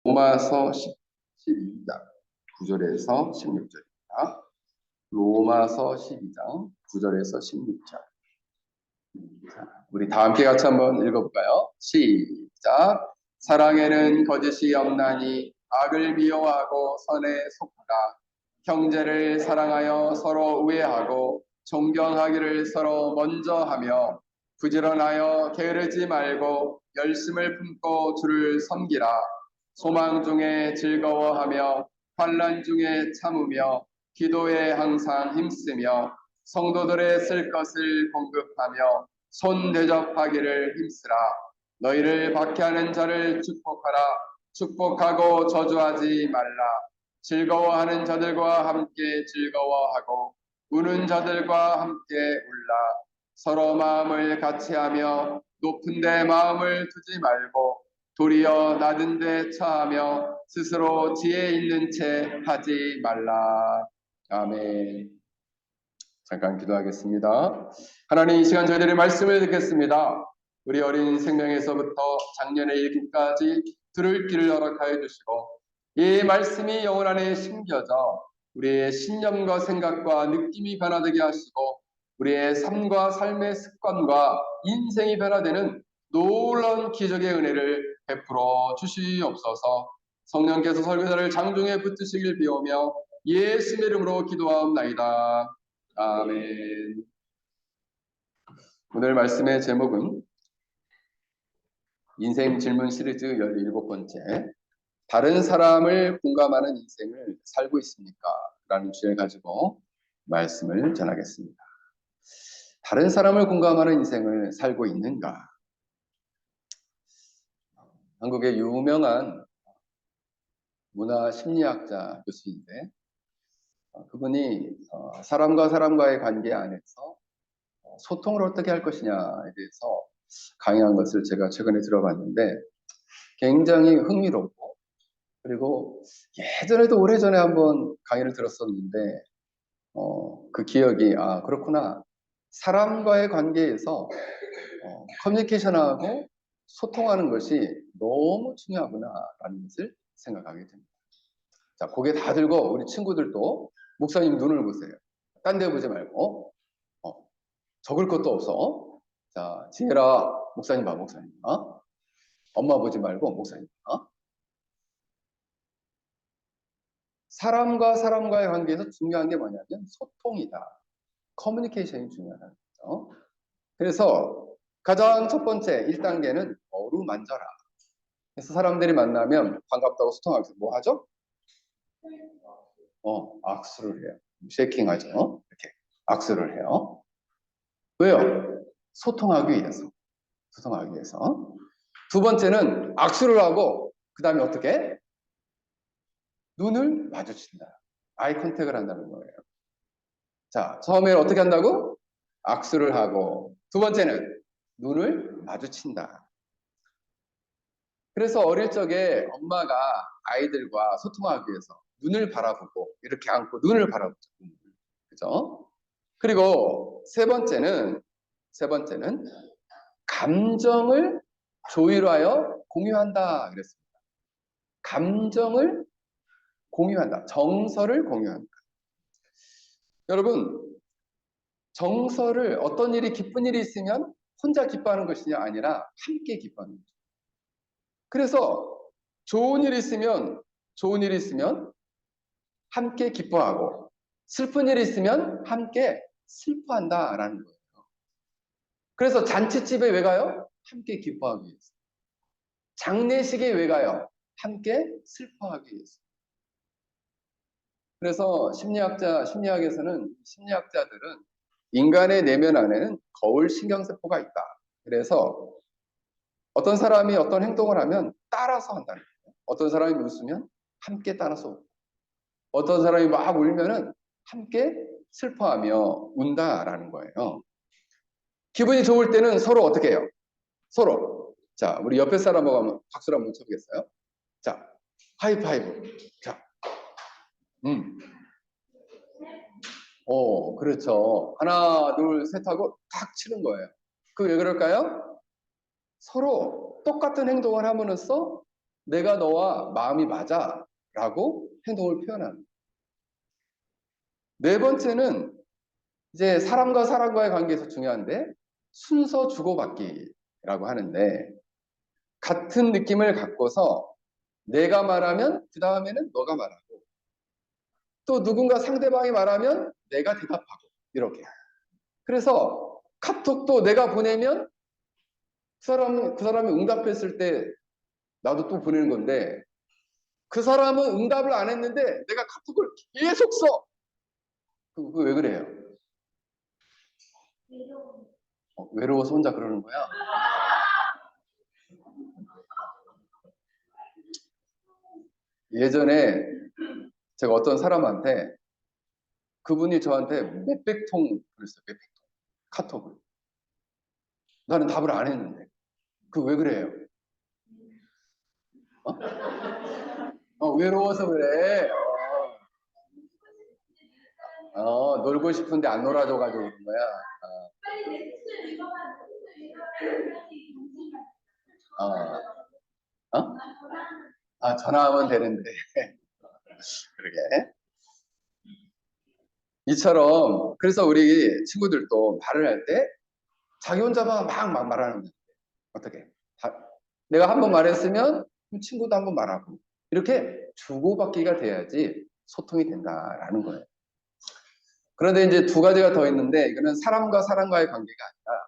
로마서 12장 9절에서 16절입니다. 로마서 12장 9절에서 16절. 우리 다 함께 같이 한번 읽어볼까요? 시작. 사랑에는 거짓이 없나니 악을 미워하고 선에 속하라. 형제를 사랑하여 서로 우애하고 존경하기를 서로 먼저 하며 부지런하여 게으르지 말고 열심을 품고 주를 섬기라. 소망 중에 즐거워하며 환난 중에 참으며 기도에 항상 힘쓰며 성도들의 쓸 것을 공급하며 손 대접하기를 힘쓰라. 너희를 박해하는 자를 축복하라. 축복하고 저주하지 말라. 즐거워하는 자들과 함께 즐거워하고 우는 자들과 함께 울라. 서로 마음을 같이하며 높은 데 마음을 두지 말고 도리어 낮은 데 처하며 스스로 지혜 있는 채 하지 말라. 아멘. 잠깐 기도하겠습니다. 하나님, 이 시간 저희들의 말씀을 듣겠습니다. 우리 어린 생명에서부터 작년의 일기까지 들을 길을 허락하여 주시고 이 말씀이 영혼 안에 심겨져 우리의 신념과 생각과 느낌이 변화되게 하시고 우리의 삶과 삶의 습관과 인생이 변화되는 놀라운 기적의 은혜를 베풀어 주시옵소서. 성령께서 설교자를 장중에 붙드시길 비오며 예수의 이름으로 기도하옵나이다. 아멘. 오늘 말씀의 제목은 인생 질문 시리즈 17번째, 다른 사람을 공감하는 인생을 살고 있습니까? 라는 주제를 가지고 말씀을 전하겠습니다. 다른 사람을 공감하는 인생을 살고 있는가? 한국의 유명한 문화 심리학자 교수인데 그분이 사람과 사람과의 관계 안에서 소통을 어떻게 할 것이냐에 대해서 강의한 것을 제가 최근에 들어봤는데 굉장히 흥미롭고, 그리고 예전에도 오래전에 한번 강의를 들었었는데 그 기억이 그렇구나, 사람과의 관계에서 커뮤니케이션하고 소통하는 것이 너무 중요하구나 라는 것을 생각하게 됩니다. 자, 고개 다 들고 우리 친구들도 목사님 눈을 보세요. 딴 데 보지 말고 적을 것도 없어. 자, 지혜라 목사님 봐, 목사님. 엄마 보지 말고 목사님. 사람과 사람과의 관계에서 중요한 게 뭐냐면 소통이다. 커뮤니케이션이 중요하다는 거죠. 그래서 가장 첫 번째 1단계는 어루만져라. 그래서 사람들이 만나면 반갑다고 소통하기 위해서 뭐 하죠? 악수를 해요. 쉐이킹 하죠. 이렇게 악수를 해요. 왜요? 소통하기 위해서. 소통하기 위해서. 두 번째는 악수를 하고 그 다음에 어떻게? 눈을 마주친다. 아이 컨택을 한다는 거예요. 자, 처음에는 어떻게 한다고? 악수를 하고, 두 번째는 눈을 마주친다. 그래서 어릴 적에 엄마가 아이들과 소통하기 위해서 눈을 바라보고 이렇게 안고 눈을 바라보죠. 그죠? 그리고 세 번째는 감정을 조율하여 공유한다 그랬습니다. 감정을 공유한다. 정서를 공유한다. 여러분, 정서를 어떤 일이 기쁜 일이 있으면 혼자 기뻐하는 것이 아니라 함께 기뻐하는 거죠. 그래서 좋은 일이 있으면 함께 기뻐하고 슬픈 일이 있으면 함께 슬퍼한다라는 거예요. 그래서 잔치집에 왜 가요? 함께 기뻐하기 위해서. 장례식에 왜 가요? 함께 슬퍼하기 위해서. 그래서 심리학에서는 심리학자들은 인간의 내면 안에는 거울 신경세포가 있다. 그래서 어떤 사람이 어떤 행동을 하면 따라서 한다는 거예요. 어떤 사람이 웃으면 함께 따라서 웃고, 어떤 사람이 막 울면은 함께 슬퍼하며 운다라는 거예요. 기분이 좋을 때는 서로 어떻게 해요? 서로. 자, 우리 옆에 사람하고 한번 박수를 한번 쳐보겠어요? 자, 하이파이브. 자, 그렇죠. 하나, 둘, 셋 하고 탁 치는 거예요. 그 왜 그럴까요? 서로 똑같은 행동을 함으로써 내가 너와 마음이 맞아 라고 행동을 표현하는 거예요. 네 번째는 이제 사람과 사람과의 관계에서 중요한데 순서 주고받기라고 하는데 같은 느낌을 갖고서 내가 말하면 그 다음에는 너가 말하고 또 누군가 상대방이 말하면 내가 대답하고 이렇게. 그래서 카톡도 내가 보내면 그 사람이 응답했을 때 나도 또 보내는 건데 그 사람은 응답을 안 했는데 내가 카톡을 계속 써. 그거 왜 그래요? 외로워서 혼자 그러는 거야? 예전에 제가 어떤 사람한테 그분이 저한테 몇백 통 그랬어요. 몇백 통 카톡을. 나는 답을 안 했는데. 그거 왜 그래요? 외로워서 그래. 놀고 싶은데 안 놀아줘가지고 그런 거야. 어, 어? 전화하면 되는데. 그러게. 이처럼, 그래서 우리 친구들도 말을 할 때 자기 혼자만 막 말하는 거야. 어떻게? 내가 한 번 말했으면 친구도 한 번 말하고. 이렇게 주고받기가 돼야지 소통이 된다라는 거예요. 그런데 이제 두 가지가 더 있는데, 이거는 사람과 사람과의 관계가 아니라,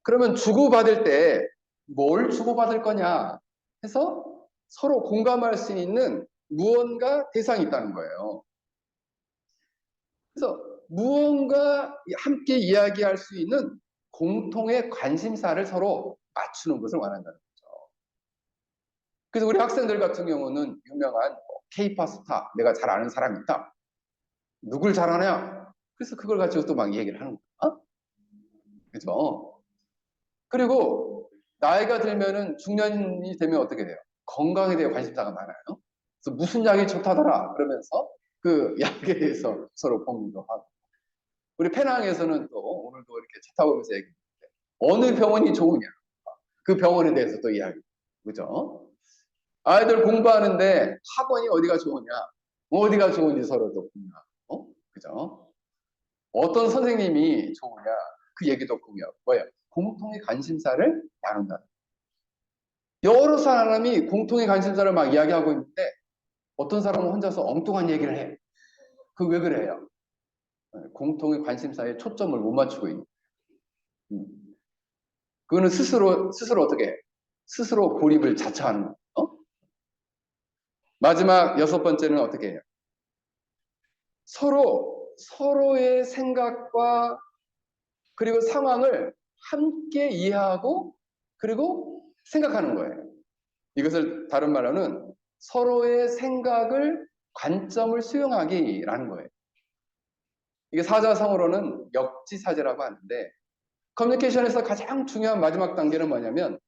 그러면 주고받을 때 뭘 주고받을 거냐 해서 서로 공감할 수 있는 무언가 대상이 있다는 거예요. 그래서 무언가 함께 이야기할 수 있는 공통의 관심사를 서로 맞추는 것을 원한다는 거죠. 그래서 우리 학생들 같은 경우는 유명한 K-팝 스타, 내가 잘 아는 사람이 있다. 누굴 잘 아냐? 그래서 그걸 가지고 또 막 얘기를 하는 거야. 그죠? 그리고 나이가 들면은 중년이 되면 어떻게 돼요? 건강에 대해 관심사가 많아요. 그래서 무슨 약이 좋다더라 그러면서 그 약에 대해서 서로 공유도 하고. 우리 페낭에서는 또 오늘도 이렇게 차 타고 오면서 얘기했는데 어느 병원이 좋으냐? 그 병원에 대해서 또 이야기. 그죠? 아이들 공부하는데 학원이 어디가 좋으냐? 어디가 좋은지 서로도 공유하고. 그죠? 어떤 선생님이 좋으냐? 그 얘기도 공유하고. 뭐예요? 공통의 관심사를 나눈다. 여러 사람이 공통의 관심사를 막 이야기하고 있는데 어떤 사람은 혼자서 엉뚱한 얘기를 해. 그 왜 그래요? 공통의 관심사에 초점을 못 맞추고 있는. 그거는 스스로 어떻게 해? 스스로 고립을 자처하는 거. 마지막 여섯 번째는 어떻게 해요? 서로의 생각과 그리고 상황을 함께 이해하고 그리고 생각하는 거예요. 이것을 다른 말로는 서로의 생각을 관점을 수용하기라는 거예요. 이게 사자성어로는 역지사지라고 하는데 커뮤니케이션에서 가장 중요한 마지막 단계는 뭐냐면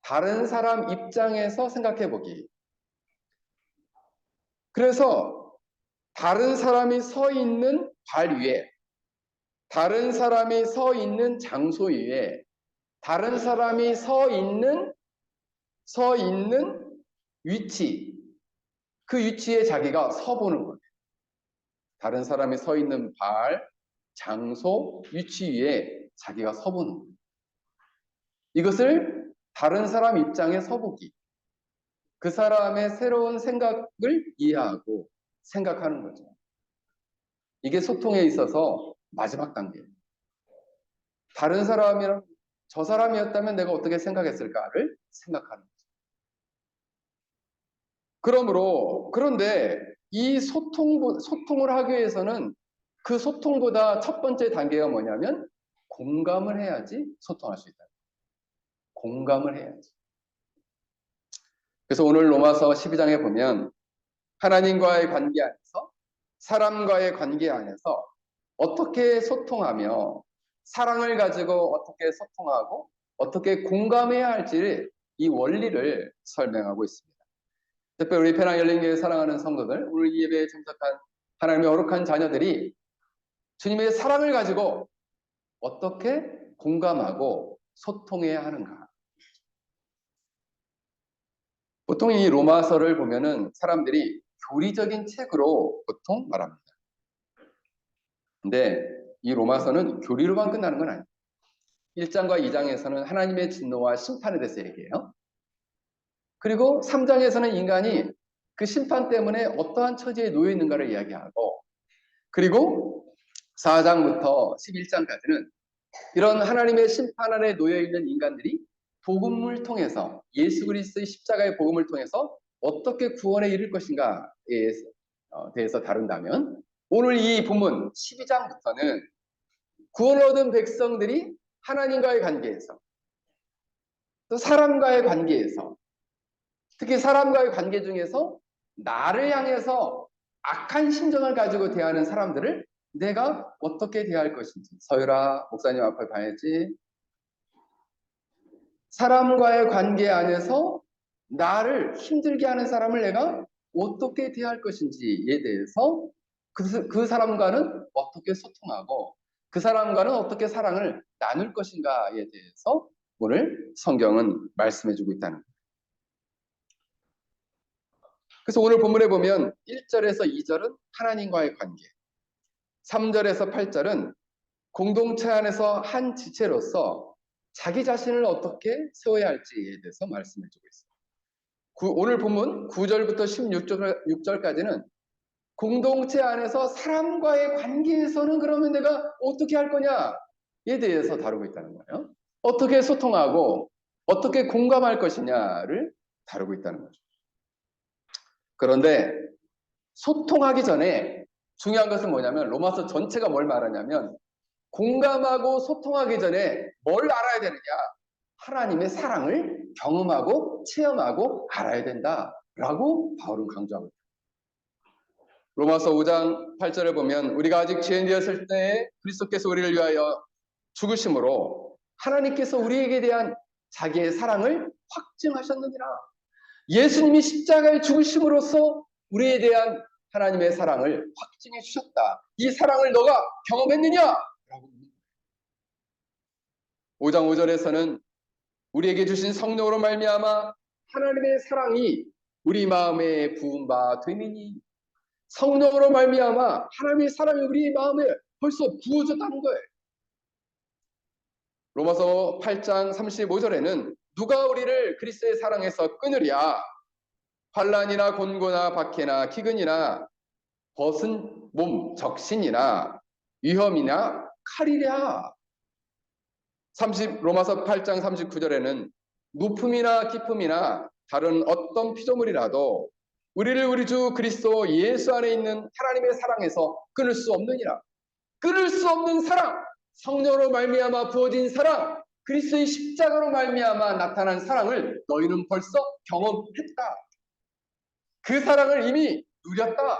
다른 사람 입장에서 생각해 보기. 그래서 다른 사람이 서 있는 발 위에, 다른 사람이 서 있는 장소 위에, 다른 사람이 서 있는 위치, 그 위치에 자기가 서 보는 거예요. 다른 사람이 서 있는 발, 장소, 위치 위에 자기가 서 보는 거예요. 이것을 다른 사람 입장에 서보기. 그 사람의 새로운 생각을 이해하고 생각하는 거죠. 이게 소통에 있어서 마지막 단계예요. 다른 사람이랑 저 사람이었다면 내가 어떻게 생각했을까를 생각하는 거죠. 그런데 이 소통을 하기 위해서는 그 소통보다 첫 번째 단계가 뭐냐면 공감을 해야지 소통할 수 있다. 공감을 해야지. 그래서 오늘 로마서 12장에 보면 하나님과의 관계 안에서 사람과의 관계 안에서 어떻게 소통하며 사랑을 가지고 어떻게 소통하고 어떻게 공감해야 할지를 이 원리를 설명하고 있습니다. 특별히 우리 페낭 열린교회 사랑하는 성도들, 오늘 이 예배에 참석한 하나님의 거룩한 자녀들이 주님의 사랑을 가지고 어떻게 공감하고 소통해야 하는가. 보통 이 로마서를 보면은 사람들이 교리적인 책으로 보통 말합니다. 근데 이 로마서는 교리로만 끝나는 건 아니에요. 1장과 2장에서는 하나님의 진노와 심판에 대해서 얘기해요. 그리고 3장에서는 인간이 그 심판 때문에 어떠한 처지에 놓여 있는가를 이야기하고, 그리고 4장부터 11장까지는 이런 하나님의 심판 아래 놓여 있는 인간들이 복음을 통해서, 예수 그리스도의 십자가의 복음을 통해서 어떻게 구원에 이를 것인가에 대해서 다룬다면, 오늘 이 본문 12장부터는 구원 얻은 백성들이 하나님과의 관계에서, 또 사람과의 관계에서, 특히 사람과의 관계 중에서 나를 향해서 악한 심정을 가지고 대하는 사람들을 내가 어떻게 대할 것인지. 서유라 목사님 앞에 봐야지. 사람과의 관계 안에서 나를 힘들게 하는 사람을 내가 어떻게 대할 것인지에 대해서 그 사람과는 어떻게 소통하고 그 사람과는 어떻게 사랑을 나눌 것인가에 대해서 오늘 성경은 말씀해주고 있다는 거예요. 그래서 오늘 본문에 보면 1절에서 2절은 하나님과의 관계, 3절에서 8절은 공동체 안에서 한 지체로서 자기 자신을 어떻게 세워야 할지에 대해서 말씀해주고 있습니다. 오늘 본문 9절부터 16절까지는 공동체 안에서 사람과의 관계에서는 그러면 내가 어떻게 할 거냐에 대해서 다루고 있다는 거예요. 어떻게 소통하고 어떻게 공감할 것이냐를 다루고 있다는 거죠. 그런데 소통하기 전에 중요한 것은 뭐냐면, 로마서 전체가 뭘 말하냐면 공감하고 소통하기 전에 뭘 알아야 되느냐? 하나님의 사랑을 경험하고 체험하고 알아야 된다라고 바울은 강조하고 있습니다. 로마서 5장 8절에 보면 우리가 아직 죄인되었을 때 그리스도께서 우리를 위하여 죽으심으로 하나님께서 우리에게 대한 자기의 사랑을 확증하셨느니라. 예수님이 십자가에 죽으심으로써 우리에 대한 하나님의 사랑을 확증해 주셨다. 이 사랑을 너가 경험했느냐? 5장 5절에서는 우리에게 주신 성령으로 말미암아 하나님의 사랑이 우리 마음에 부은 바 되느니, 성령으로 말미암아 하나님의 사랑이 우리 마음에 벌써 부어졌다는 거예요. 로마서 8장 35절에는 누가 우리를 그리스도의 사랑에서 끊으랴? 환난이나 곤고나 박해나 기근이나 벗은 몸 적신이나 위험이나 칼이랴. 로마서 8장 39절에는 높음이나 깊음이나 다른 어떤 피조물이라도 우리를 우리 주 그리스도 예수 안에 있는 하나님의 사랑에서 끊을 수 없느니라. 끊을 수 없는 사랑, 성령으로 말미암아 부어진 사랑, 그리스도의 십자가로 말미암아 나타난 사랑을 너희는 벌써 경험했다. 그 사랑을 이미 누렸다.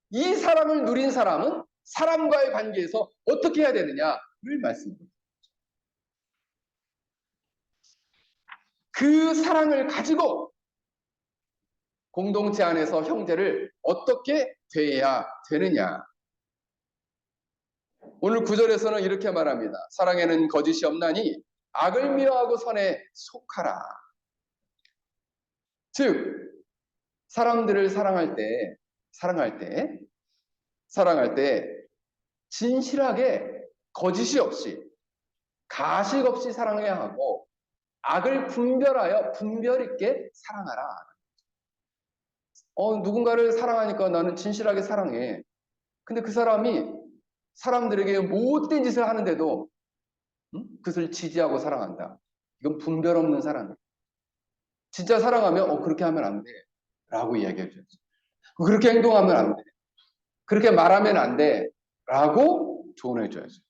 이 사랑을 누린 사람은 사람과의 관계에서 어떻게 해야 되느냐를 말씀드립니다. 그 사랑을 가지고 공동체 안에서 형제를 어떻게 대해야 되느냐. 오늘 9절에서는 이렇게 말합니다. 사랑에는 거짓이 없나니 악을 미워하고 선에 속하라. 즉 사람들을 사랑할 때 진실하게 거짓이 없이 가식 없이 사랑해야 하고 악을 분별하여 분별 있게 사랑하라. 누군가를 사랑하니까 나는 진실하게 사랑해. 근데 그 사람이 사람들에게 못된 짓을 하는데도 그것을 지지하고 사랑한다. 이건 분별 없는 사랑이에요. 진짜 사랑하면 그렇게 하면 안 돼 라고 이야기해 줘야죠. 그렇게 행동하면 안 돼, 그렇게 말하면 안 돼 라고 조언해 줘야죠.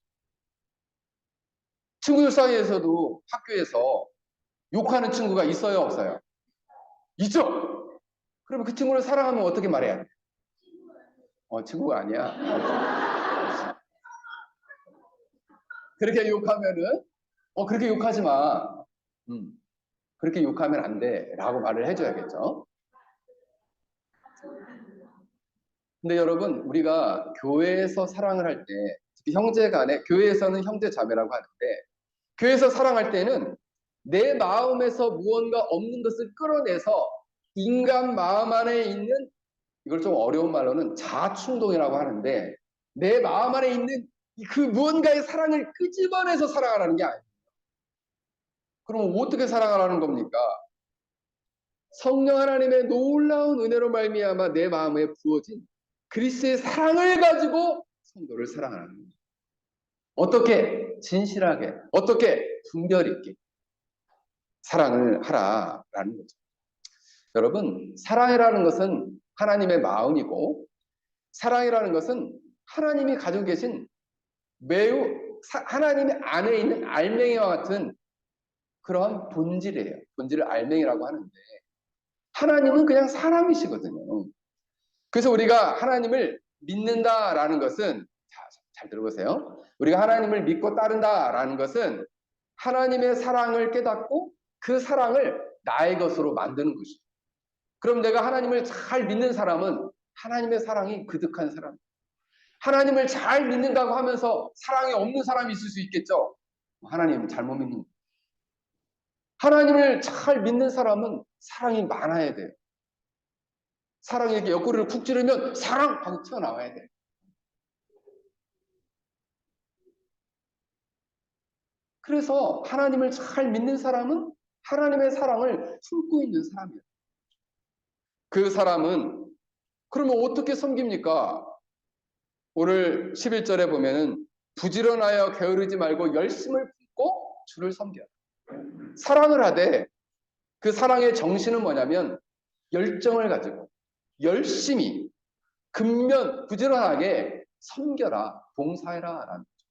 친구들 사이에서도 학교에서 욕하는 친구가 있어요, 없어요? 있죠? 그러면 그 친구를 사랑하면 어떻게 말해야 돼? 친구가 아니야. 그렇게 욕하면은 그렇게 욕하지 마. 그렇게 욕하면 안 돼 라고 말을 해줘야겠죠. 근데 여러분, 우리가 교회에서 사랑을 할 때, 특히 형제 간에, 교회에서는 형제 자매라고 하는데, 교회에서 사랑할 때는 내 마음에서 무언가 없는 것을 끌어내서 인간 마음 안에 있는, 이걸 좀 어려운 말로는 자충동이라고 하는데, 내 마음 안에 있는 그 무언가의 사랑을 끄집어내서 사랑하라는 게 아니에요. 그럼 어떻게 사랑하라는 겁니까? 성령 하나님의 놀라운 은혜로 말미암아 내 마음에 부어진 그리스도의 사랑을 가지고 성도를 사랑하는 거예요. 어떻게? 진실하게, 어떻게? 분별 있게 사랑을 하라라는 거죠. 여러분, 사랑이라는 것은 하나님의 마음이고, 사랑이라는 것은 하나님이 가지고 계신 매우 하나님의 안에 있는 알맹이와 같은 그러한 본질이에요. 본질을 알맹이라고 하는데, 하나님은 그냥 사랑이시거든요. 그래서 우리가 하나님을 믿는다라는 것은, 잘 들어보세요. 우리가 하나님을 믿고 따른다라는 것은 하나님의 사랑을 깨닫고 그 사랑을 나의 것으로 만드는 것이죠. 그럼 내가 하나님을 잘 믿는 사람은 하나님의 사랑이 그득한 사람. 하나님을 잘 믿는다고 하면서 사랑이 없는 사람이 있을 수 있겠죠. 하나님 잘못 믿는 거예요. 하나님을 잘 믿는 사람은 사랑이 많아야 돼요. 사랑에게 옆구리를 쿡 찌르면 사랑 하고 튀어나와야 돼요. 그래서 하나님을 잘 믿는 사람은 하나님의 사랑을 품고 있는 사람이에요. 그 사람은 그러면 어떻게 섬깁니까? 오늘 11절에 보면은 부지런하여 게으르지 말고 열심을 품고 주를 섬겨. 사랑을 하되 그 사랑의 정신은 뭐냐면 열정을 가지고 열심히 근면 부지런하게 섬겨라, 봉사해라 라는 거죠.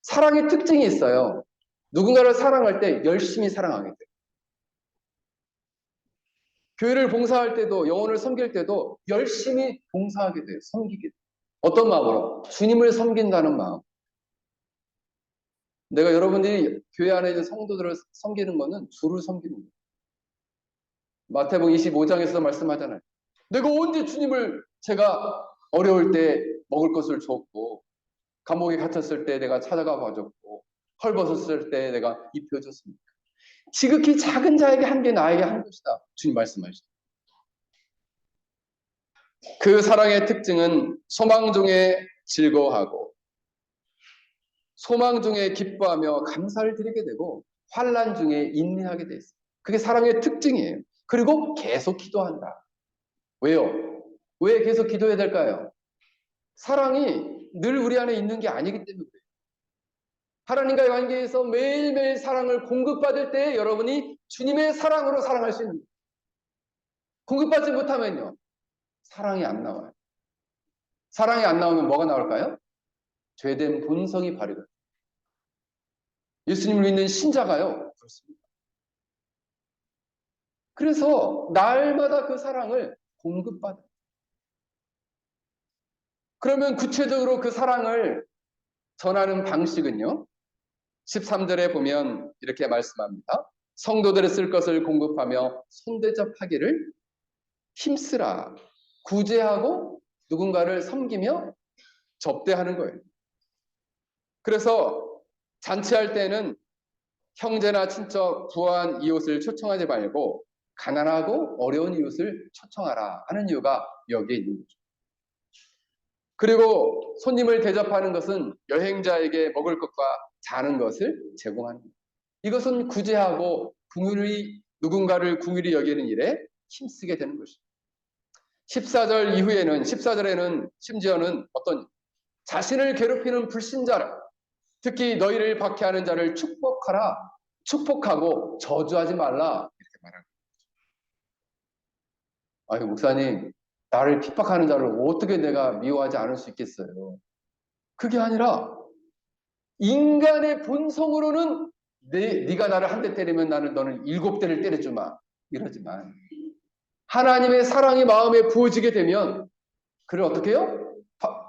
사랑의 특징이 있어요. 누군가를 사랑할 때 열심히 사랑하게 돼요. 교회를 봉사할 때도 영혼을 섬길 때도 열심히 봉사하게 돼요. 섬기게 돼요. 어떤 마음으로? 주님을 섬긴다는 마음. 내가 여러분들이 교회 안에 있는 성도들을 섬기는 것은 주를 섬기는 거예요. 마태복음 25장에서 말씀하잖아요. 내가 언제 주님을 제가 어려울 때 먹을 것을 줬고 감옥에 갇혔을 때 내가 찾아가 봐줬고 헐벗었을 때 내가 입혀줬습니까? 지극히 작은 자에게 한 게 나에게 한 것이다. 주님 말씀하시죠. 그 사랑의 특징은 소망 중에 즐거워하고 소망 중에 기뻐하며 감사를 드리게 되고 환난 중에 인내하게 돼 있어요. 그게 사랑의 특징이에요. 그리고 계속 기도한다. 왜요? 왜 계속 기도해야 될까요? 사랑이 늘 우리 안에 있는 게 아니기 때문에 그래요. 하나님과의 관계에서 매일매일 사랑을 공급받을 때 여러분이 주님의 사랑으로 사랑할 수 있는 거예요. 공급받지 못하면요. 사랑이 안 나와요. 사랑이 안 나오면 뭐가 나올까요? 죄된 본성이 발휘돼요. 예수님을 믿는 신자가요. 그렇습니다. 그래서 날마다 그 사랑을 공급받아요. 그러면 구체적으로 그 사랑을 전하는 방식은요. 13절에 보면 이렇게 말씀합니다. 성도들이 쓸 것을 공급하며 손대접하기를 힘쓰라. 구제하고 누군가를 섬기며 접대하는 거예요. 그래서 잔치할 때는 형제나 친척, 부한 이웃을 초청하지 말고 가난하고 어려운 이웃을 초청하라 하는 이유가 여기에 있는 거죠. 그리고 손님을 대접하는 것은 여행자에게 먹을 것과 자는 것을 제공하는 거예요. 이것은 구제하고 누군가를 궁휼히 여기는 일에 힘쓰게 되는 것이죠. 14절에는 심지어는 어떤 자신을 괴롭히는 불신자를, 특히 너희를 박해하는 자를 축복하라, 축복하고 저주하지 말라 이렇게 말하는 거예요. 아유 목사님, 나를 핍박하는 자를 어떻게 내가 미워하지 않을 수 있겠어요? 그게 아니라 인간의 본성으로는 네가 나를 한 대 때리면 너는 7대를 때려주마 이러지만 하나님의 사랑이 마음에 부어지게 되면 그를 어떻게 해요?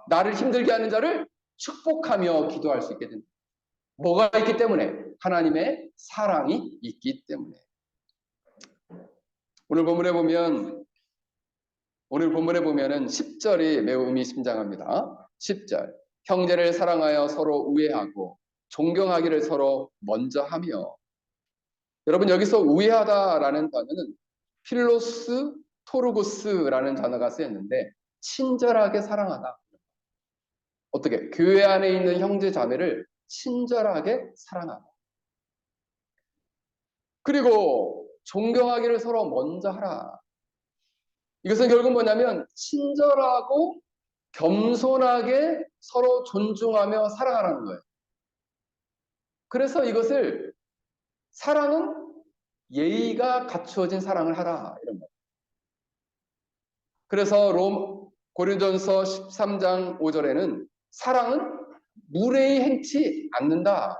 나를 힘들게 하는 자를 축복하며 기도할 수 있게 됩니다. 뭐가 있기 때문에? 하나님의 사랑이 있기 때문에. 오늘 본문에 보면은 10절이 매우 의미심장합니다. 10절. 형제를 사랑하여 서로 우애하고 존경하기를 서로 먼저 하며. 여러분 여기서 우애하다라는 단어는 필로스 토르고스라는 단어가 쓰였는데 친절하게 사랑하다. 어떻게? 교회 안에 있는 형제 자매를 친절하게 사랑하다. 그리고 존경하기를 서로 먼저 하라. 이것은 결국 뭐냐면 친절하고 겸손하게 서로 존중하며 살아가라는 거예요. 그래서 이것을 사랑은 예의가 갖추어진 사랑을 하라 이런 거예요. 그래서 고린도전서 13장 5절에는 사랑은 무례히 행치 않는다.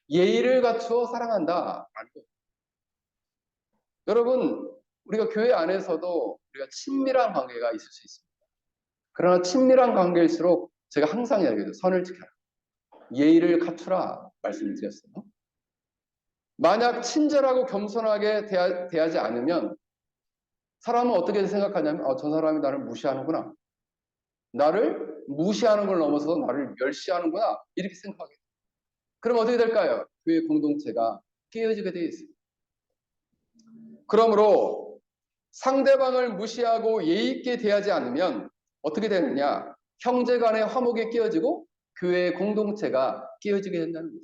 예의를 갖추어 사랑한다. 여러분, 우리가 교회 안에서도 우리가 친밀한 관계가 있을 수 있습니다. 그러나 친밀한 관계일수록 제가 항상 이야기해요. 선을 지켜라. 예의를 갖추라 말씀을 드렸어요. 만약 친절하고 겸손하게 대하지 않으면 사람은 어떻게 생각하냐면 저 사람이 나를 무시하는구나. 나를 무시하는 걸 넘어서 나를 멸시하는구나. 이렇게 생각하게 돼요. 그럼 어떻게 될까요? 교회 공동체가 깨어지게 되어 있습니다. 그러므로 상대방을 무시하고 예의 있게 대하지 않으면 어떻게 되느냐? 형제 간의 화목이 깨어지고 교회의 공동체가 깨어지게 된다는 거예요.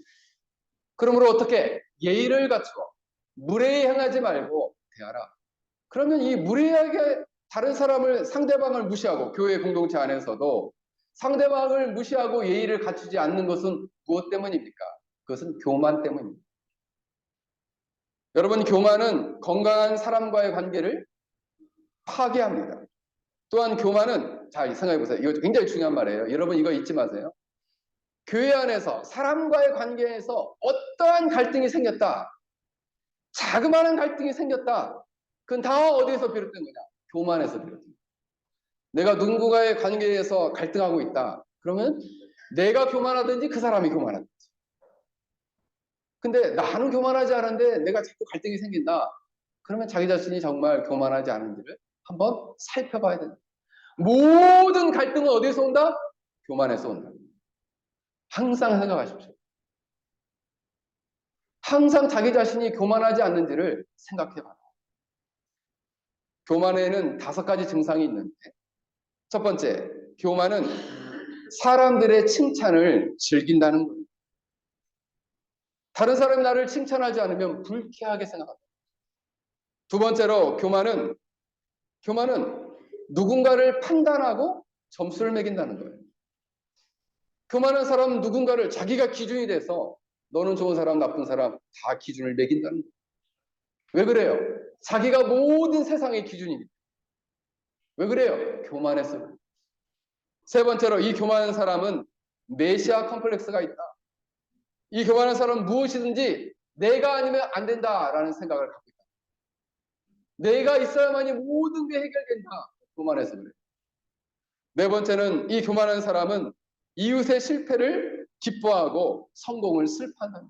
그러므로 어떻게? 예의를 갖추어 무례히 행하지 말고 대하라. 그러면 이 무례하게 다른 사람을 상대방을 무시하고 교회 공동체 안에서도 상대방을 무시하고 예의를 갖추지 않는 것은 무엇 때문입니까? 그것은 교만 때문입니다. 여러분, 교만은 건강한 사람과의 관계를 파괴합니다. 또한 교만은 잘 생각해 보세요. 이거 굉장히 중요한 말이에요. 여러분 이거 잊지 마세요. 교회 안에서 사람과의 관계에서 어떠한 갈등이 생겼다. 자그마한 갈등이 생겼다. 그건 다 어디에서 비롯된 거냐? 교만에서 비롯된 거야. 내가 누군가의 관계에서 갈등하고 있다. 그러면 내가 교만하든지 그 사람이 교만하든지. 근데 나는 교만하지 않은데 내가 자꾸 갈등이 생긴다. 그러면 자기 자신이 정말 교만하지 않은지를 한번 살펴봐야 된다. 모든 갈등은 어디에서 온다? 교만에서 온다. 항상 생각하십시오. 항상 자기 자신이 교만하지 않는지를 생각해봐요. 교만에는 5가지 증상이 있는데 첫 번째, 교만은 사람들의 칭찬을 즐긴다는 거예요. 다른 사람이 나를 칭찬하지 않으면 불쾌하게 생각합니다. 두 번째로 교만은 누군가를 판단하고 점수를 매긴다는 거예요. 교만한 사람은 누군가를 자기가 기준이 돼서 너는 좋은 사람, 나쁜 사람 다 기준을 매긴다는 거예요. 왜 그래요? 자기가 모든 세상의 기준이니까. 왜 그래요? 교만해서. 세 번째로 이 교만한 사람은 메시아 컴플렉스가 있다. 이 교만한 사람은 무엇이든지 내가 아니면 안 된다라는 생각을 갖고 있다. 내가 있어야만이 모든 게 해결된다. 교만해서 그래요. 네 번째는 이 교만한 사람은 이웃의 실패를 기뻐하고 성공을 슬퍼한다.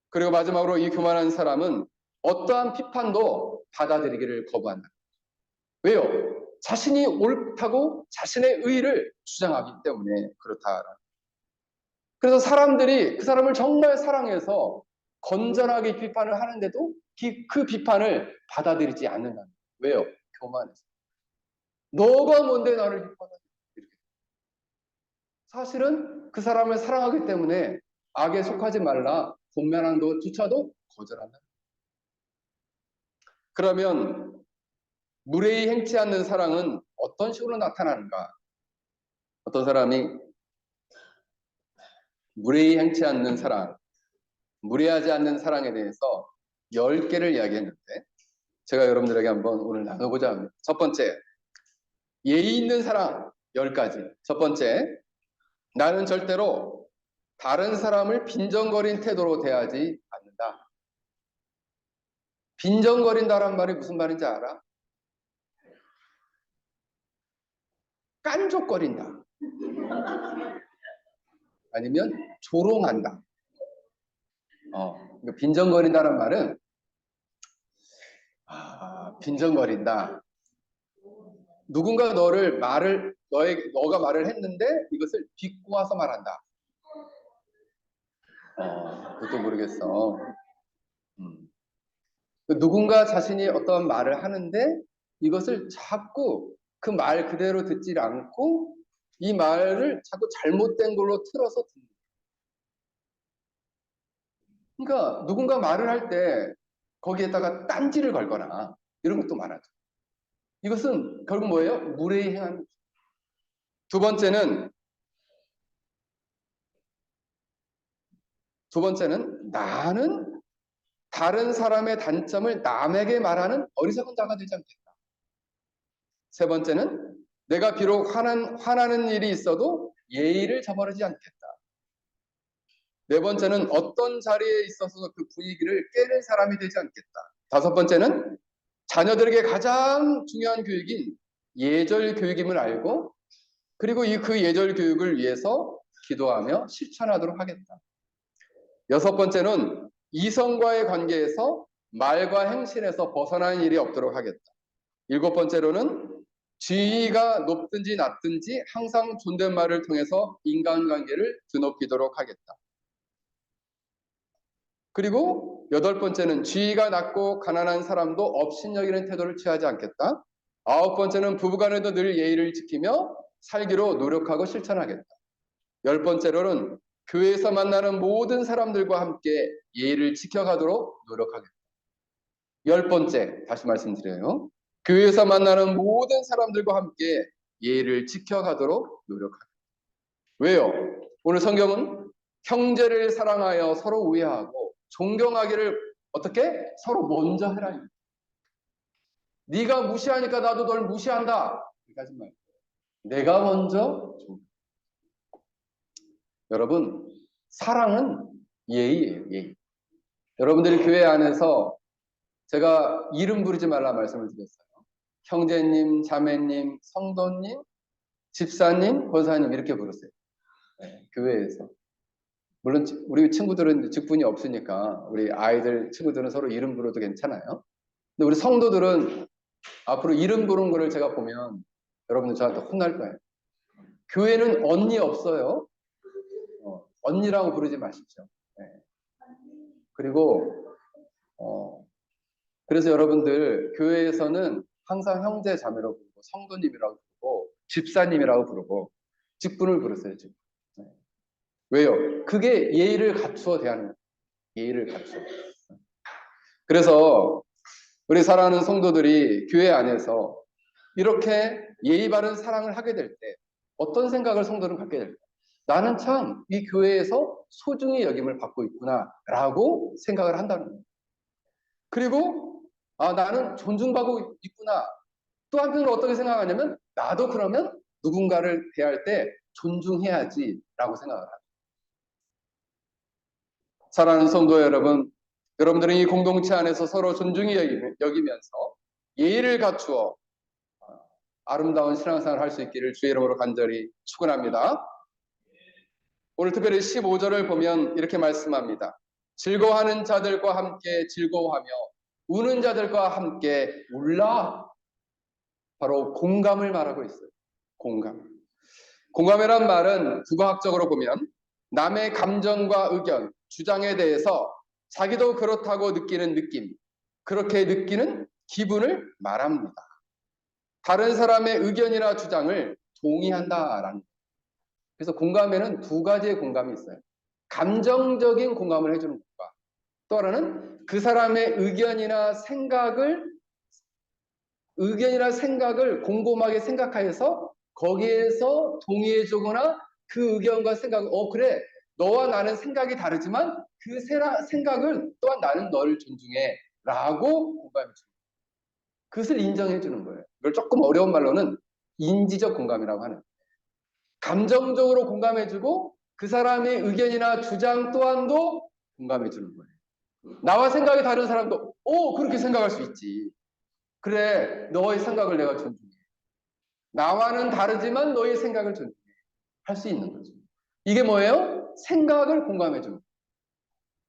그리고 마지막으로 이 교만한 사람은 어떠한 비판도 받아들이기를 거부한다. 왜요? 자신이 옳다고 자신의 의의를 주장하기 때문에 그렇다. 그래서 사람들이 그 사람을 정말 사랑해서 건전하게 비판을 하는데도 그 비판을 받아들이지 않는다. 왜요? 교만해서. 너가 뭔데 나를 비판하냐? 이렇게. 사실은 그 사람을 사랑하기 때문에 악에 속하지 말라 권면하는 것조차도 거절한다. 그러면 무례히 행치 않는 사랑은 어떤 식으로 나타나는가? 어떤 사람이 무례히 행치 않는 사랑, 무례하지 않는 사랑에 대해서 10개를 이야기했는데 제가 여러분들에게 한번 오늘 나눠보자 합니다. 첫 번째, 예의 있는 사랑 10가지. 첫 번째, 나는 절대로 다른 사람을 빈정거린 태도로 대하지 않는다. 빈정거린다란 말이 무슨 말인지 알아? 깐족거린다. 아니면 조롱한다. 빈정거린다는 말은 빈정거린다. 누군가 너가 말을 했는데 이것을 비꼬아서 말한다. 그것도 모르겠어. 누군가 자신이 어떤 말을 하는데 이것을 자꾸 그 말 그대로 듣지 않고 이 말을 자꾸 잘못된 걸로 틀어서 듣는. 그러니까 누군가 말을 할 때 거기에다가 딴지를 걸거나 이런 것도 많아져. 이것은 결국 뭐예요? 무례히 행하는 거죠. 두 번째는 나는 다른 사람의 단점을 남에게 말하는 어리석은 자가 되지 않겠다. 세 번째는 내가 비록 화나는 일이 있어도 예의를 저버리지 않겠다. 네 번째는 어떤 자리에 있어서 그 분위기를 깨는 사람이 되지 않겠다. 다섯 번째는 자녀들에게 가장 중요한 교육인 예절 교육임을 알고 그리고 그 예절 교육을 위해서 기도하며 실천하도록 하겠다. 여섯 번째는 이성과의 관계에서 말과 행실에서 벗어나는 일이 없도록 하겠다. 일곱 번째로는 지위가 높든지 낮든지 항상 존댓말을 통해서 인간관계를 드높이도록 하겠다. 그리고 여덟 번째는 지위가 낮고 가난한 사람도 업신여기는 태도를 취하지 않겠다. 아홉 번째는 부부간에도 늘 예의를 지키며 살기로 노력하고 실천하겠다. 열 번째로는 교회에서 만나는 모든 사람들과 함께 예의를 지켜가도록 노력하겠다. 열 번째, 다시 말씀드려요. 교회에서 만나는 모든 사람들과 함께 예의를 지켜가도록 노력하겠다. 왜요? 오늘 성경은 형제를 사랑하여 서로 우애하고 존경하기를 어떻게? 서로 먼저 해라. 네가 무시하니까 나도 널 무시한다. 여기까지 말. 내가 먼저 여러분, 사랑은 예의예요, 예의. 여러분들이 교회 안에서 제가 이름 부르지 말라 말씀을 드렸어요. 형제님, 자매님, 성도님, 집사님, 권사님 이렇게 부르세요. 네, 교회에서. 물론 우리 친구들은 직분이 없으니까 우리 아이들 친구들은 서로 이름 부르도 괜찮아요. 근데 우리 성도들은 앞으로 이름 부르는 거를 제가 보면 여러분들 저한테 혼날 거예요. 교회는 언니 없어요. 언니라고 부르지 마십시오. 네. 그리고 그래서 여러분들 교회에서는 항상 형제 자매라고 부르고 성도님이라고 부르고 집사님이라고 부르고 직분을 부르세요. 직분. 네. 왜요? 그게 예의를 갖추어 대하는 거예요. 예의를 갖추어. 그래서 우리 사랑하는 성도들이 교회 안에서 이렇게 예의 바른 사랑을 하게 될 때 어떤 생각을 성도는 갖게 될까? 나는 참 이 교회에서 소중히 여김을 받고 있구나라고 생각을 한다는 거예요. 그리고 나는 존중받고 있구나. 또 한편으로 어떻게 생각하냐면 나도 그러면 누군가를 대할 때 존중해야지라고 생각을 합니다. 사랑하는 성도 여러분, 여러분들은 이 공동체 안에서 서로 존중히 여기면서 예의를 갖추어 아름다운 신앙생활을 할 수 있기를 주의 이름으로 간절히 축원합니다. 오늘 특별히 15절을 보면 이렇게 말씀합니다. 즐거워하는 자들과 함께 즐거워하며 우는 자들과 함께 울라. 바로 공감을 말하고 있어요. 공감. 공감이란 말은 국어학적으로 보면 남의 감정과 의견, 주장에 대해서 자기도 그렇다고 느끼는 느낌, 그렇게 느끼는 기분을 말합니다. 다른 사람의 의견이나 주장을 동의한다라는 거예요. 그래서 공감에는 두 가지의 공감이 있어요. 감정적인 공감을 해주는 것과 또 하나는 그 사람의 의견이나 생각을 곰곰하게 생각하여서 거기에서 동의해주거나 그 의견과 생각을 그래 너와 나는 생각이 다르지만 그 생각을 또한 나는 너를 존중해 라고 공감해주는 거예요. 그것을 인정해주는 거예요. 이걸 조금 어려운 말로는 인지적 공감이라고 하는 거예요. 감정적으로 공감해주고 그 사람의 의견이나 주장 또한도 공감해주는 거예요. 나와 생각이 다른 사람도 그렇게 생각할 수 있지. 그래 너의 생각을 내가 존중해. 나와는 다르지만 너의 생각을 존중해. 할 수 있는 거죠. 이게 뭐예요? 생각을 공감해주는 거예요.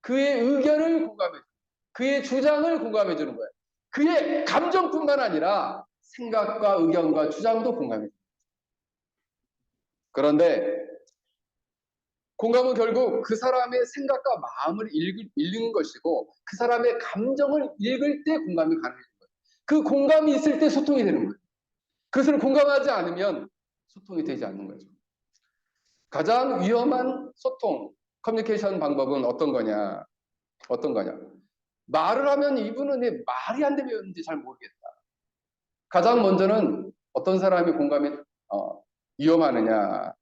그의 의견을 공감해주는 거예요. 그의 주장을 공감해주는 거예요. 그의 감정뿐만 아니라 생각과 의견과 주장도 공감해주는 거예요. 그런데 공감은 결국 그 사람의 생각과 마음을 읽는 것이고 그 사람의 감정을 읽을 때 공감이 가능해지는 거예요. 그 공감이 있을 때 소통이 되는 거예요. 그것을 공감하지 않으면 소통이 되지 않는 거죠. 가장 위험한 소통, 커뮤니케이션 방법은 어떤 거냐? 어떤 거냐? 말을 하면 이분은 말이 안 되는지 잘 모르겠다. 가장 먼저는 어떤 사람이 공감이 위험하느냐?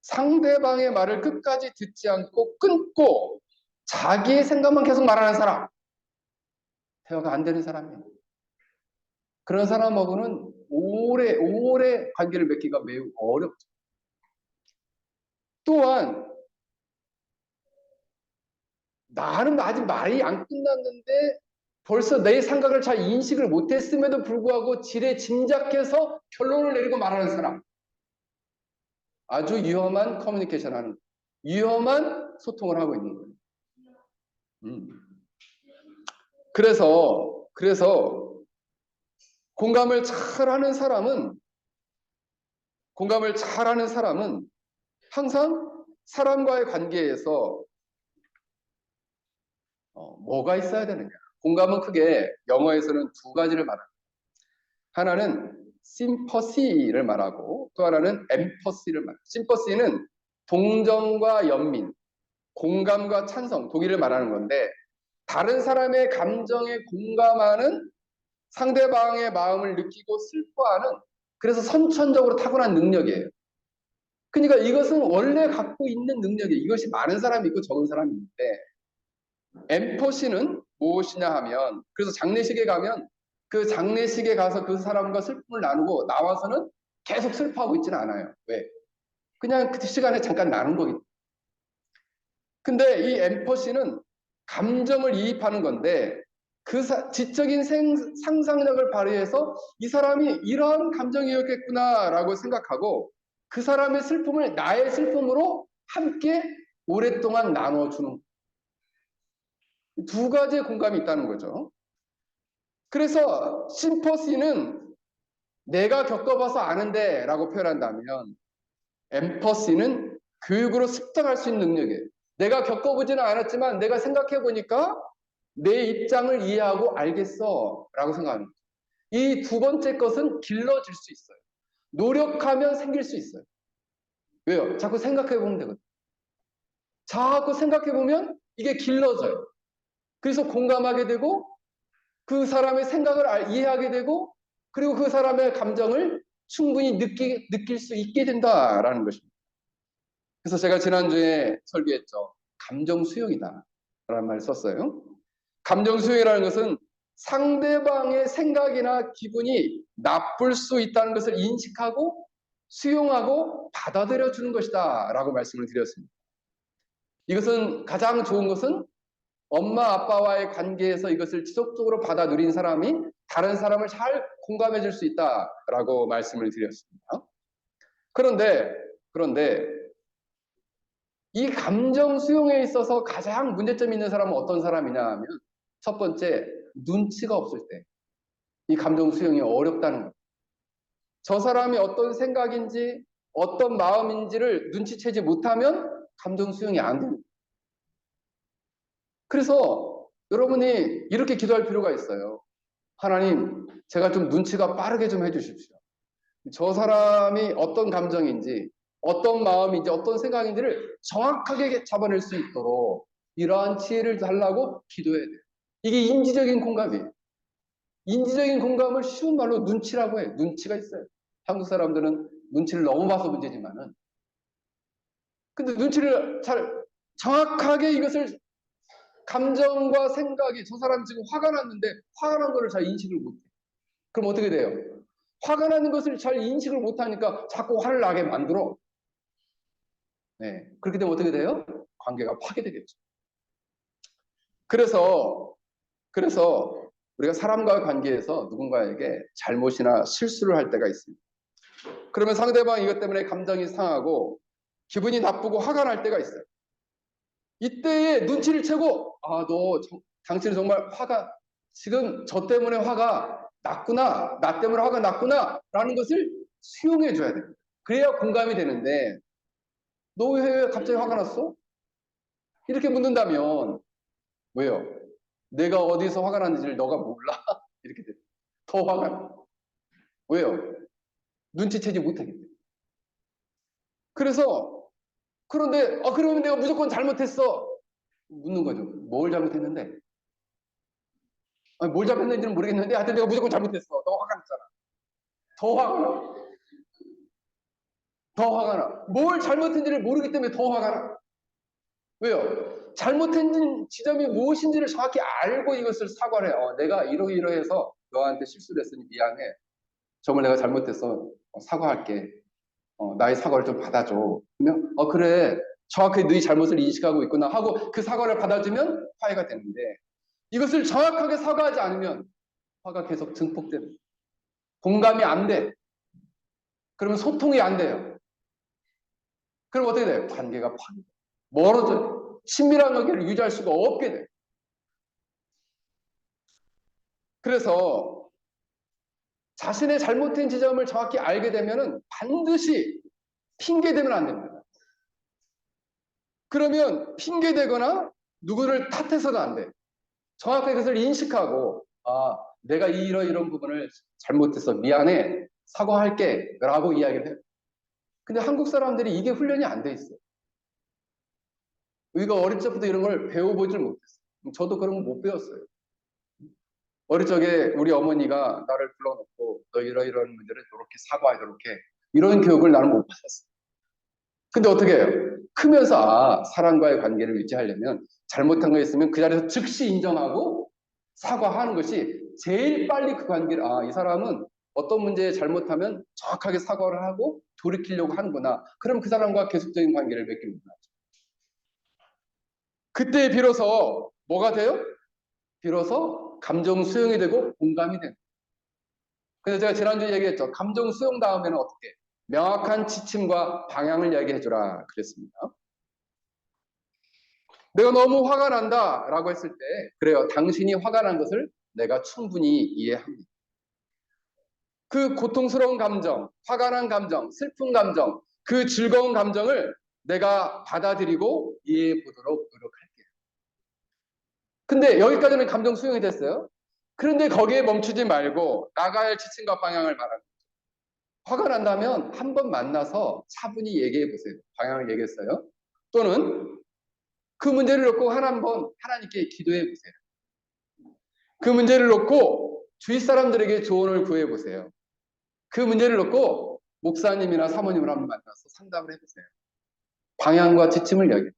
상대방의 말을 끝까지 듣지 않고 끊고 자기의 생각만 계속 말하는 사람. 대화가 안 되는 사람이에요. 그런 사람하고는 오래 관계를 맺기가 매우 어렵죠. 또한 나는 아직 말이 안 끝났는데 벌써 내 생각을 잘 인식을 못했음에도 불구하고 지레 짐작해서 결론을 내리고 말하는 사람. 아주 위험한 커뮤니케이션 하는, 위험한 소통을 하고 있는 거예요. 그래서 공감을 잘하는 사람은 항상 사람과의 관계에서 뭐가 있어야 되느냐. 공감은 크게 영어에서는 두 가지를 말합니다. 하나는 심퍼시를 말하고 또 하나는 엠퍼시를 말합니다. 심퍼시는 동정과 연민, 공감과 찬성, 독일을 말하는 건데 다른 사람의 감정에 공감하는 상대방의 마음을 느끼고 슬퍼하는 그래서 선천적으로 타고난 능력이에요. 그러니까 이것은 원래 갖고 있는 능력이에요. 이것이 많은 사람이 있고 적은 사람이 있는데 엠퍼시는 무엇이냐 하면 그래서 장례식에 가면 그 장례식에 가서 그 사람과 슬픔을 나누고 나와서는 계속 슬퍼하고 있지는 않아요. 왜? 그냥 그 시간에 잠깐 나눈 거기 때문에. 근데 이 엠퍼시는 감정을 이입하는 건데 그 지적인 상상력을 발휘해서 이 사람이 이런 감정이었겠구나라고 생각하고 그 사람의 슬픔을 나의 슬픔으로 함께 오랫동안 나눠주는 두 가지의 공감이 있다는 거죠. 그래서 심퍼시는 내가 겪어봐서 아는데 라고 표현한다면 엠퍼시는 교육으로 습득할 수 있는 능력이에요. 내가 겪어보지는 않았지만 내가 생각해보니까 내 입장을 이해하고 알겠어 라고 생각합니다. 이 두 번째 것은 길러질 수 있어요. 노력하면 생길 수 있어요. 왜요? 자꾸 생각해보면 되거든요. 자꾸 생각해보면 이게 길러져요. 그래서 공감하게 되고 그 사람의 생각을 이해하게 되고 그리고 그 사람의 감정을 충분히 느낄 수 있게 된다라는 것입니다. 그래서 제가 지난주에 설교했죠. 감정 수용이다 라는 말을 썼어요. 감정 수용이라는 것은 상대방의 생각이나 기분이 나쁠 수 있다는 것을 인식하고 수용하고 받아들여 주는 것이다 라고 말씀을 드렸습니다. 이것은 가장 좋은 것은 엄마 아빠와의 관계에서 이것을 지속적으로 받아 누린 사람이 다른 사람을 잘 공감해 줄 수 있다라고 말씀을 드렸습니다. 그런데 이 감정 수용에 있어서 가장 문제점이 있는 사람은 어떤 사람이냐 하면 첫 번째, 눈치가 없을 때 이 감정 수용이 어렵다는 것. 저 사람이 어떤 생각인지 어떤 마음인지를 눈치채지 못하면 감정 수용이 안 됩니다. 그래서 여러분이 이렇게 기도할 필요가 있어요. 하나님, 제가 좀 눈치가 빠르게 좀 해주십시오. 저 사람이 어떤 감정인지, 어떤 마음인지, 어떤 생각인지를 정확하게 잡아낼 수 있도록 이러한 지혜를 달라고 기도해야 돼요. 이게 인지적인 공감이에요. 인지적인 공감을 쉬운 말로 눈치라고 해요. 눈치가 있어요. 한국 사람들은 눈치를 너무 봐서 문제지만은. 근데 눈치를 잘 정확하게 이것을 감정과 생각이 저 사람 지금 화가 났는데 화가 난 거를 잘 인식을 못해. 그럼 어떻게 돼요? 화가 나는 것을 잘 인식을 못하니까 자꾸 화를 나게 만들어. 네. 그렇게 되면 어떻게 돼요? 관계가 파괴되겠죠. 그래서 우리가 사람과의 관계에서 누군가에게 잘못이나 실수를 할 때가 있습니다. 그러면 상대방이 이것 때문에 감정이 상하고 기분이 나쁘고 화가 날 때가 있어요. 이때에 눈치를 채고 당신은 정말 지금 저 때문에 화가 났구나, 나 때문에 화가 났구나 라는 것을 수용해 줘야 됩니다. 그래야 공감이 되는데 너 왜 갑자기 화가 났어? 이렇게 묻는다면 왜요? 내가 어디서 화가 났는지를 너가 몰라? 이렇게 돼. 더 화가 나. 왜요? 눈치채지 못하겠대. 그래서 그런데 그러면 내가 무조건 잘못했어. 묻는 거죠. 뭘 잘못했는데? 아니, 뭘 잘못했는지는 모르겠는데 하여튼 내가 무조건 잘못했어. 더 화가 났잖아. 더 화가 나. 더 화가 나. 뭘 잘못했는지를 모르기 때문에 더 화가 나. 왜요? 잘못한 지점이 무엇인지를 정확히 알고 이것을 사과를 해. 내가 이러이러해서 너한테 실수를 했으니 미안해. 정말 내가 잘못했어. 사과할게. 나의 사과를 좀 받아줘. 그러면 그래. 정확히 네 잘못을 인식하고 있구나 하고 그 사과를 받아주면 화해가 되는데 이것을 정확하게 사과하지 않으면 화가 계속 증폭되는 거예요. 공감이 안 돼. 그러면 소통이 안 돼요. 그럼 어떻게 돼요? 관계가 파괴돼요. 멀어져요. 친밀한 관계를 유지할 수가 없게 돼요. 그래서 자신의 잘못된 지점을 정확히 알게 되면 반드시 핑계대면 안 됩니다. 그러면 핑계대거나 누구를 탓해서는 안 돼. 정확하게 그것을 인식하고 내가 이런 부분을 잘못해서 미안해. 사과할게. 라고 이야기를 해요. 근데 한국 사람들이 이게 훈련이 안 돼 있어요. 우리가 어릴 적부터 이런 걸 배워보질 못했어요. 저도 그런 거 못 배웠어요. 어릴 적에 우리 어머니가 나를 불러놓고 너 이런 문제를 이렇게 사과해 이렇게 이런 교육을 나는 못 받았어. 근데 어떻게 해요? 크면서 사람과의 관계를 유지하려면 잘못한 거 있으면 그 자리에서 즉시 인정하고 사과하는 것이 제일 빨리 그 관계를 이 사람은 어떤 문제에 잘못하면 정확하게 사과를 하고 돌이키려고 하는구나. 그럼 그 사람과 계속적인 관계를 맺기는 거죠. 그때 비로소 뭐가 돼요? 비로소 감정 수용이 되고 공감이 되는. 그래서 제가 지난주에 얘기했죠. 감정 수용 다음에는 어떻게? 명확한 지침과 방향을 이야기해주라 그랬습니다. 내가 너무 화가 난다 라고 했을 때 그래요. 당신이 화가 난 것을 내가 충분히 이해합니다. 그 고통스러운 감정, 화가 난 감정, 슬픈 감정, 그 즐거운 감정을 내가 받아들이고 이해해 보도록 노력할게요. 근데 여기까지는 감정 수용이 됐어요. 그런데 거기에 멈추지 말고 나가야 할 지침과 방향을 말합니다. 화가 난다면 한 번 만나서 차분히 얘기해 보세요. 방향을 얘기했어요. 또는 그 문제를 놓고 한번 하나님께 기도해 보세요. 그 문제를 놓고 주위 사람들에게 조언을 구해 보세요. 그 문제를 놓고 목사님이나 사모님을 한번 만나서 상담을 해 보세요. 방향과 지침을 이야기해요.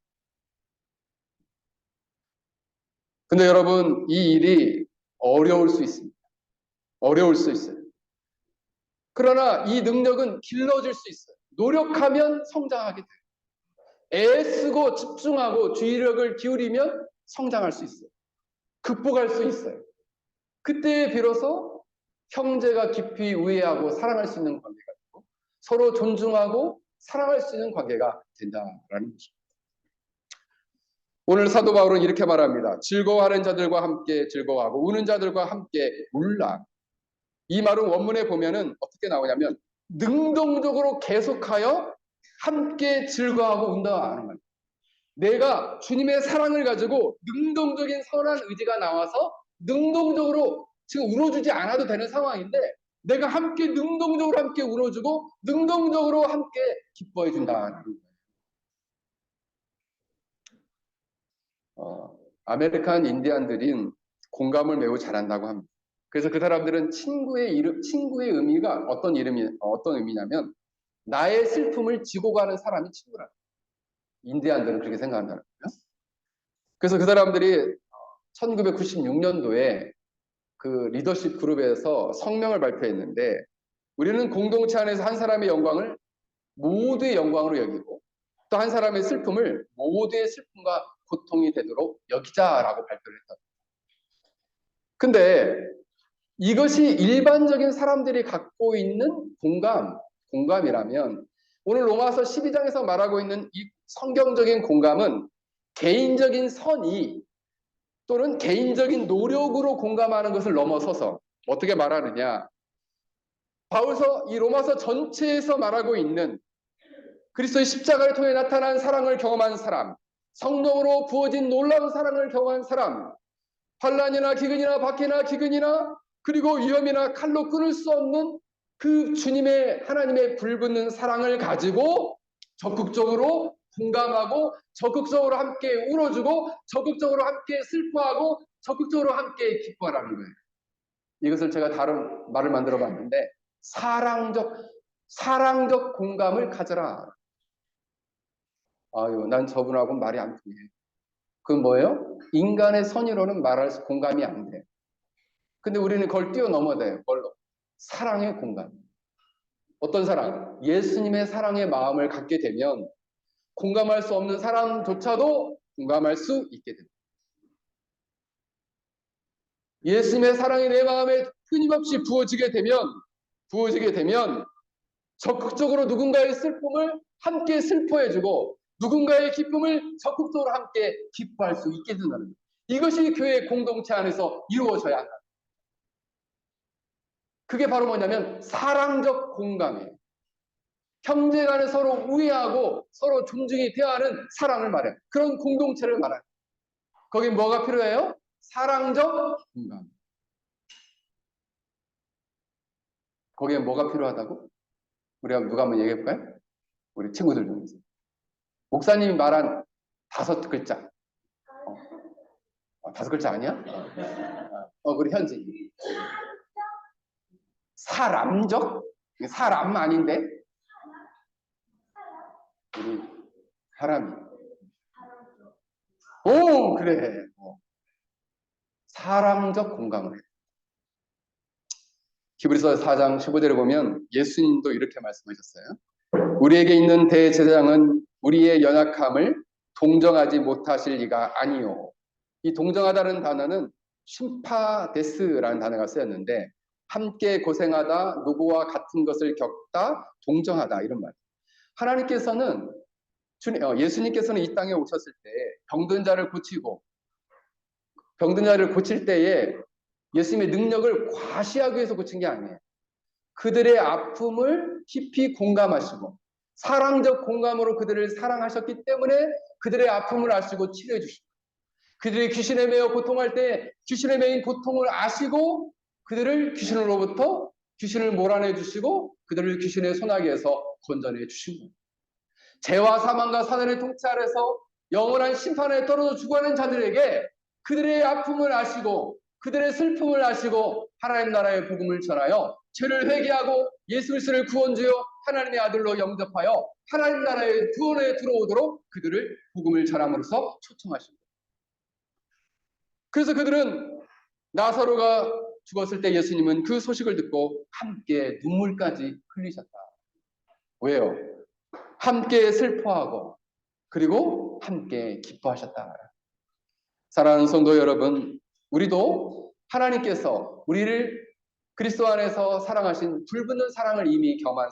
근데 여러분 이 일이 어려울 수 있습니다. 어려울 수 있어요. 그러나 이 능력은 길러질 수 있어요. 노력하면 성장하게 돼요. 애쓰고 집중하고 주의력을 기울이면 성장할 수 있어요. 극복할 수 있어요. 그때 비로소 형제가 깊이 우애하고 사랑할 수 있는 관계가 되고 서로 존중하고 사랑할 수 있는 관계가 된다라는 것입니다. 오늘 사도 바울은 이렇게 말합니다. 즐거워하는 자들과 함께 즐거워하고 우는 자들과 함께 울라. 이 말은 원문에 보면은 어떻게 나오냐면 능동적으로 계속하여 함께 즐거워하고 운다 하는 말입니다. 내가 주님의 사랑을 가지고 능동적인 선한 의지가 나와서 능동적으로 지금 울어주지 않아도 되는 상황인데 내가 함께 능동적으로 함께 울어주고 능동적으로 함께 기뻐해 준다는 거예요. 아메리칸 인디안들은 공감을 매우 잘한다고 합니다. 그래서 그 사람들은 친구의 의미가 어떤 의미냐면 나의 슬픔을 지고 가는 사람이 친구라. 인디안들은 그렇게 생각한다는 거예요. 그래서 그 사람들이 1996년도에 그 리더십 그룹에서 성명을 발표했는데 우리는 공동체 안에서 한 사람의 영광을 모두의 영광으로 여기고 또 한 사람의 슬픔을 모두의 슬픔과 고통이 되도록 여기자라고 발표를 했다. 근데 이것이 일반적인 사람들이 갖고 있는 공감이라면 오늘 로마서 12장에서 말하고 있는 이 성경적인 공감은 개인적인 선의 또는 개인적인 노력으로 공감하는 것을 넘어서서 어떻게 말하느냐. 이 로마서 전체에서 말하고 있는 그리스도의 십자가를 통해 나타난 사랑을 경험한 사람, 성령으로 부어진 놀라운 사랑을 경험한 사람, 환난이나 기근이나 박해나 기근이나 그리고 위험이나 칼로 끊을 수 없는 그 주님의 하나님의 불붙는 사랑을 가지고 적극적으로 공감하고 적극적으로 함께 울어주고 적극적으로 함께 슬퍼하고 적극적으로 함께 기뻐하라는 거예요. 이것을 제가 다른 말을 만들어 봤는데 사랑적 공감을 가져라. 아유, 난 저분하고 말이 안 통해. 그건 뭐예요? 인간의 선의로는 말할 수 공감이 안 돼. 근데 우리는 그걸 뛰어넘어야 뭘로? 사랑의 공감. 어떤 사랑? 예수님의 사랑의 마음을 갖게 되면 공감할 수 없는 사람조차도 공감할 수 있게 됩니다. 예수님의 사랑이 내 마음에 끊임없이 부어지게 되면 적극적으로 누군가의 슬픔을 함께 슬퍼해주고 누군가의 기쁨을 적극적으로 함께 기뻐할 수 있게 된다는 거예요. 이것이 교회 공동체 안에서 이루어져야 한다. 그게 바로 뭐냐면 사랑적 공감이에요. 형제 간에 서로 우애하고 서로 존중이 대하는 사랑을 말해요. 그런 공동체를 말해요. 거기 뭐가 필요해요? 사랑적 공감. 거기에 뭐가 필요하다고? 우리가 누가 한번 얘기해 볼까요? 우리 친구들 중에서. 목사님이 말한 5글자. 5글자 아니야? 우리 현지. 사람적? 사람 아닌데? 우리 사람이. 오, 그래. 사랑적 공감을 해. 히브리서 4장 15절에 보면 예수님도 이렇게 말씀하셨어요. 우리에게 있는 대제사장은 우리의 연약함을 동정하지 못하실 리가 아니요. 이 동정하다는 단어는 심파데스라는 단어가 쓰였는데 함께 고생하다 누구와 같은 것을 겪다 동정하다 이런 말. 하나님께서는 예수님께서는 이 땅에 오셨을 때 병든 자를 고칠 때에 예수님의 능력을 과시하기 위해서 고친 게 아니에요. 그들의 아픔을 깊이 공감하시고 사랑적 공감으로 그들을 사랑하셨기 때문에 그들의 아픔을 아시고 치료해 주시고 그들이 귀신에 매여 고통할 때 귀신에 매인 고통을 아시고 그들을 귀신을 몰아내 주시고 그들을 귀신의 소나기에서 건져내 주신 거예요. 죄와 사망과 사단의 통치 아래서 영원한 심판에 떨어져 죽어가는 자들에게 그들의 아픔을 아시고 그들의 슬픔을 아시고 하나님 나라의 복음을 전하여 죄를 회개하고 예수 그리스도를 구원주여 하나님의 아들로 영접하여 하나님 나라의 구원에 들어오도록 그들을 복음을 전함으로써 초청하십니다. 그래서 그들은 나사로가 죽었을 때 예수님은 그 소식을 듣고 함께 눈물까지 흘리셨다. 왜요? 함께 슬퍼하고 그리고 함께 기뻐하셨다. 사랑하는 성도 여러분, 우리도 하나님께서 우리를 그리스도 안에서 사랑하신 불붙는 사랑을 이미 경험한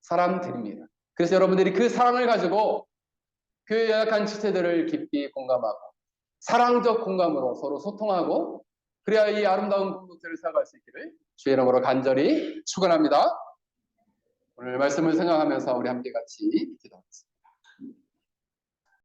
사람들입니다. 그래서 여러분들이 그 사랑을 가지고 교회 연약한 지체들을 깊이 공감하고 사랑적 공감으로 서로 소통하고 그래야 이 아름다운 공동체를 살아갈 수 있기를 주의 이름으로 간절히 축원합니다. 오늘 말씀을 생각하면서 우리 함께 같이 기도하겠습니다.